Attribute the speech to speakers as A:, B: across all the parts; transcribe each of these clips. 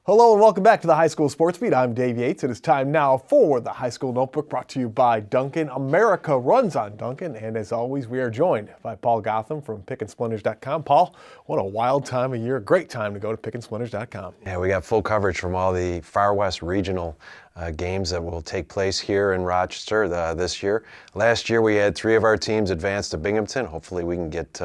A: Hello and welcome back to the High School Sports Beat. I'm Dave Yates. It is time now for the High School Notebook, brought to you by Dunkin. America runs on Dunkin, and as always, we are joined by Paul Gotham from PickinSplinters.com. Paul, what a wild time of year. Great time to go to PickinSplinters.com.
B: Yeah, we got full coverage from all the Far West regional games that will take place here in Rochester this year. Last year, we had 3 of our teams advance to Binghamton. Hopefully, we can get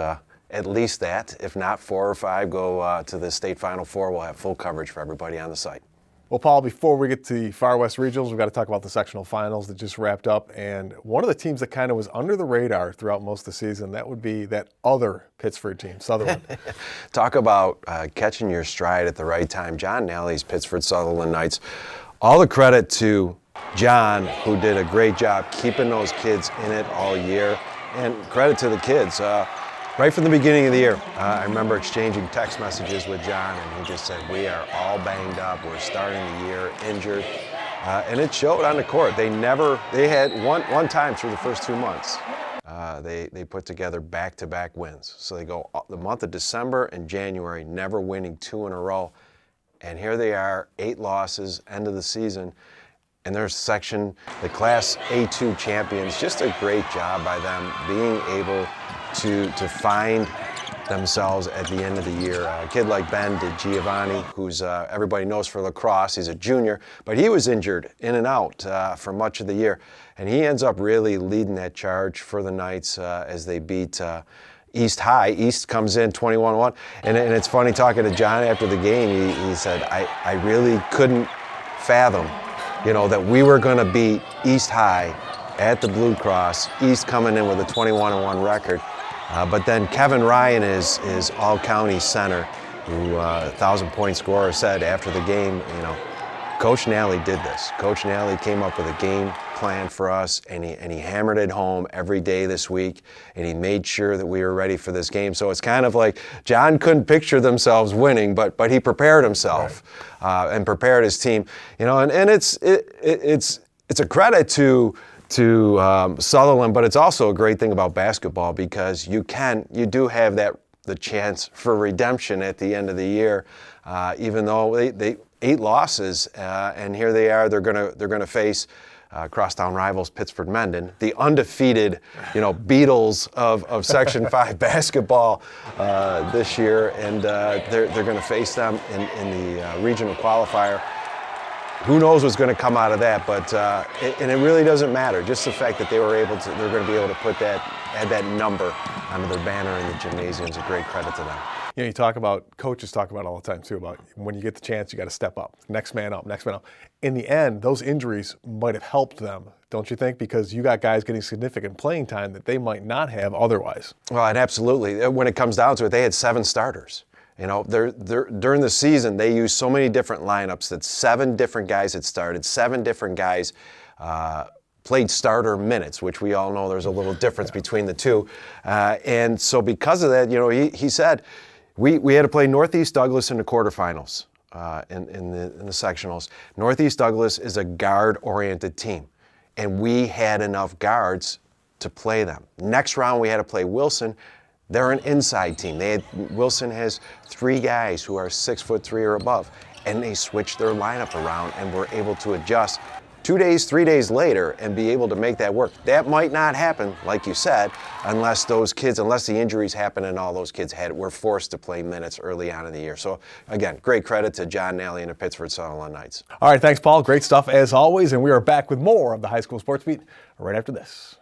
B: at least that. If not, 4 or 5 go to the state Final Four. We'll have full coverage for everybody on the site.
A: Well, Paul, before we get to the Far West Regionals, we've got to talk about the sectional finals that just wrapped up. And one of the teams that kind of was under the radar throughout most of the season, that would be that other Pittsford team, Sutherland.
B: Talk about catching your stride at the right time. John Nally's Pittsford Sutherland Knights. All the credit to John, who did a great job keeping those kids in it all year. And credit to the kids. Right from the beginning of the year, I remember exchanging text messages with John, and he just said, we are all banged up. We're starting the year injured. And it showed on the court. They had one time through the first 2 months, they put together back-to-back wins. So they go the month of December and January, never winning 2 in a row. And here they are, 8 losses, end of the season. And their section, the Class A2 champions, just a great job by them being able to find themselves at the end of the year. A kid like Ben Giovanni, who's everybody knows for lacrosse, he's a junior, but he was injured in and out for much of the year. And he ends up really leading that charge for the Knights as they beat East High. East comes in 21-1. And it's funny talking to John after the game, he said, I really couldn't fathom, that we were going to beat East High at the Blue Cross, East coming in with a 21-1 record. But then Kevin Ryan is all-county center, who 1,000-point scorer, said after the game, Coach Nally did this. Coach Nally came up with a game plan for us, and he hammered it home every day this week, and he made sure that we were ready for this game. So it's kind of like John couldn't picture themselves winning, but he prepared himself and prepared his team. And it's a credit to Sutherland, but it's also a great thing about basketball because you do have the chance for redemption at the end of the year, even though they 8 losses, and here they are. They're gonna face crosstown rivals Pittsford Mendon, the undefeated Beatles of Section 5 basketball this year, and they're going to face them in the regional qualifier. Who knows what's going to come out of that, but and it really doesn't matter. Just the fact that they're going to be able to add that number onto their banner in the gymnasium is a great credit to them.
A: Coaches talk about all the time too, about when you get the chance, you got to step up. Next man up, next man up. In the end, those injuries might have helped them, don't you think? Because you got guys getting significant playing time that they might not have otherwise.
B: Well, and absolutely. When it comes down to it, they had 7 starters. During the season, they used so many different lineups that 7 different guys had started, 7 different guys played starter minutes, which we all know there's a little difference between the two. And so because of that, he said, we had to play Northeast Douglas in the quarterfinals in the sectionals. Northeast Douglas is a guard-oriented team, and we had enough guards to play them. Next round, we had to play Wilson. They're an inside team. Wilson has 3 guys who are 6'3" or above, and they switched their lineup around and were able to adjust 2 days, 3 days later and be able to make that work. That might not happen, like you said, unless the injuries happen and all those kids were forced to play minutes early on in the year. So again, great credit to John Nally and the Pittsford Sutherland Knights.
A: All right, thanks, Paul. Great stuff as always, and we are back with more of the High School Sports Beat right after this.